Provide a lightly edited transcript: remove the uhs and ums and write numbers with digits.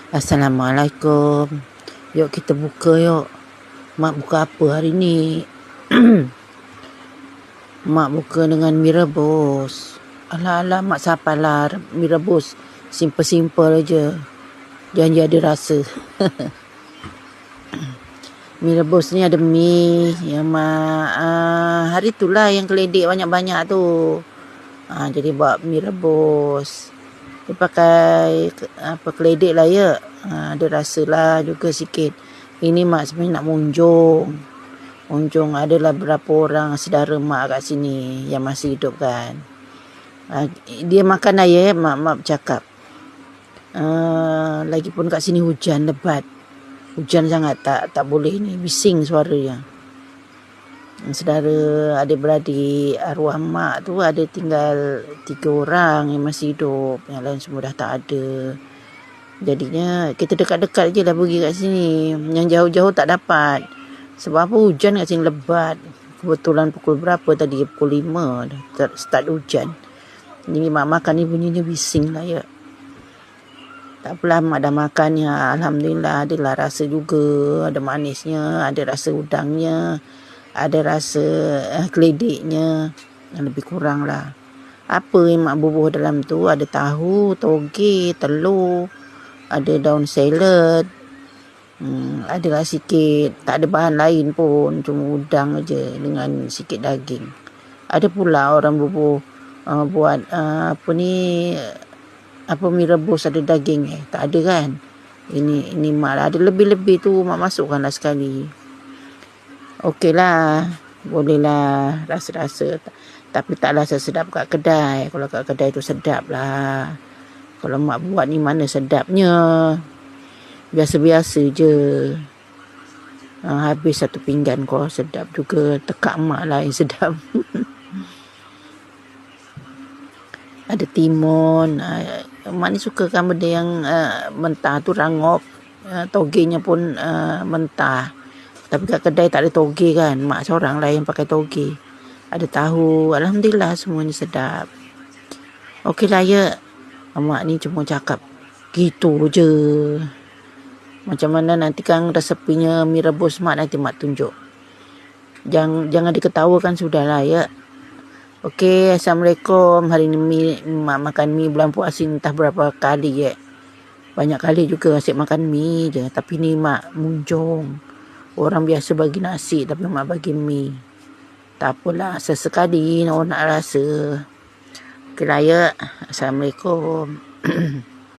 Assalamualaikum. Yuk kita buka yuk. Mak buka apa hari ni? Mak buka dengan mie rebus. Alah, mak sapalah mie rebus. Simple-simple aja. Jangan ada rasa. Mie rebus ni ada mie yang hari itulah yang keledek banyak-banyak tu. Jadi buat mie rebus. Dia pakai keledek lah ya. Ada rasa lah juga sikit. Ini mak sebenarnya nak munjung adalah berapa orang saudara mak kat sini yang masih hidup kan. Dia makan air, mak bercakap. Lagipun kat sini hujan lebat. Hujan sangat tak boleh ni, bising suaranya. Saudara adik-beradik arwah mak tu ada tinggal 3 orang yang masih hidup, yang lain semua dah tak ada. Jadinya kita dekat-dekat je lah pergi kat sini, yang jauh-jauh tak dapat. Sebab apa, hujan kat sini lebat. Kebetulan pukul berapa tadi, pukul 5 dah start hujan. Jadi mak makan ni bunyinya bising lah ya. Tak apalah, mak dah makan ya. Alhamdulillah adalah rasa juga, ada manisnya, ada rasa udangnya, ada rasa keledeknya, lebih kurang lah. Apa yang mak bubuh dalam tu, ada tahu, toge, telur, ada daun salad, adalah sikit, tak ada bahan lain pun, cuma udang aja dengan sikit daging. Ada pula orang bubuh buat mie rebus ada daging tak ada kan. Ini mak lah, ada lebih-lebih tu mak masukkan lah sekali. Okey lah, boleh lah rasa-rasa. Tapi taklah sesedap kat kedai. Kalau kat kedai tu sedap lah. Kalau mak buat ni mana sedapnya. Biasa-biasa je. Habis 1 pinggan kau sedap juga. Tekak mak lah yang sedap. Ada timun. Mak ni suka kan benda yang mentah tu, rangup. Togenya pun mentah. Tapi kat kedai tak ada toge kan. Mak seorang lah yang pakai toge. Ada tahu. Alhamdulillah semuanya sedap. Okey lah ya. Mak ni cuma cakap gitu je. Macam mana nanti kan resepinya mie rebus mak, nanti mak tunjuk. Jangan diketawakan sudah lah ya. Okey, Assalamualaikum. Hari ni mak makan mie bulan puasa entah berapa kali ya. Banyak kali juga asyik makan mie je. Tapi ni mak munjung. Orang biasa bagi nasi, tapi mak bagi mie. Tak apalah, sesekali orang nak rasa. Okey lah ya. Assalamualaikum.